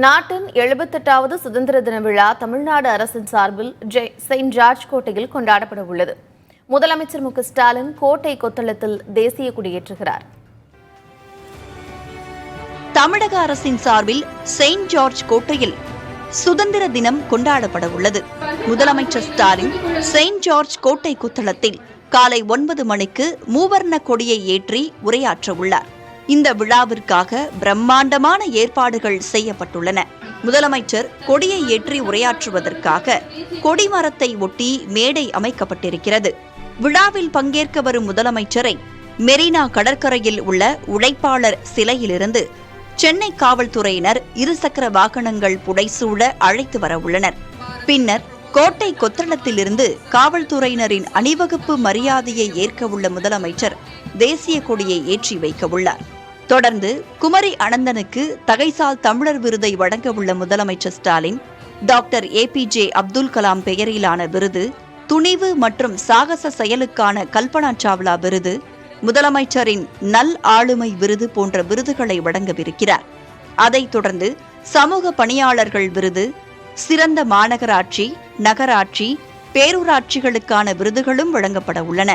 நாட்டின் 78வது சுதந்திர தின விழா தமிழ்நாடு அரசின் சார்பில் செயின்ட் ஜார்ஜ் கோட்டையில் கொண்டாடப்பட உள்ளது. முதலமைச்சர் மு க ஸ்டாலின் கோட்டை கொத்தளத்தில் தேசிய கொடியேற்றுகிறார். தமிழக அரசின் சார்பில் செயின்ட் ஜார்ஜ் கோட்டையில் சுதந்திர தினம் கொண்டாடப்பட உள்ளது. முதலமைச்சர் ஸ்டாலின் செயின்ட் ஜார்ஜ் கோட்டை கொத்தளத்தில் காலை 9 மணிக்கு மூவர்ண கொடியை ஏற்றி உரையாற்ற உள்ளார். இந்த விழாவிற்காக பிரம்மாண்டமான ஏற்பாடுகள் செய்யப்பட்டுள்ளன. முதலமைச்சர் கொடியை ஏற்றி உரையாற்றுவதற்காக கொடிமரத்தை ஒட்டி மேடை அமைக்கப்பட்டிருக்கிறது. விழாவில் பங்கேற்க வரும் முதலமைச்சரை மெரினா கடற்கரையில் உள்ள உழைப்பாளர் சிலையிலிருந்து சென்னை காவல்துறையினர் இருசக்கர வாகனங்கள் புடைசூழ அழைத்து வர உள்ளனர். பின்னர் கோட்டை கொத்தளத்திலிருந்து காவல்துறையினரின் அணிவகுப்பு மரியாதையை ஏற்க உள்ள முதலமைச்சர் தேசிய கொடியை ஏற்றி வைக்க உள்ளார். தொடர்ந்து குமரி அனந்தனுக்கு தகைசால் தமிழர் விருதை வழங்க உள்ள முதலமைச்சர் ஸ்டாலின் டாக்டர் APJ அப்துல் கலாம் பெயரிலான விருது, துணிவு மற்றும் சாகச செயலுக்கான கல்பனா சாவ்லா விருது, முதலமைச்சரின் நல் ஆளுமை விருது போன்ற விருதுகளை வழங்கவிருக்கிறார். அதைத் தொடர்ந்து சமூக பணியாளர்கள் விருது, சிறந்த மாநகராட்சி, நகராட்சி, பேரூராட்சிகளுக்கான விருதுகளும் வழங்கப்பட உள்ளன.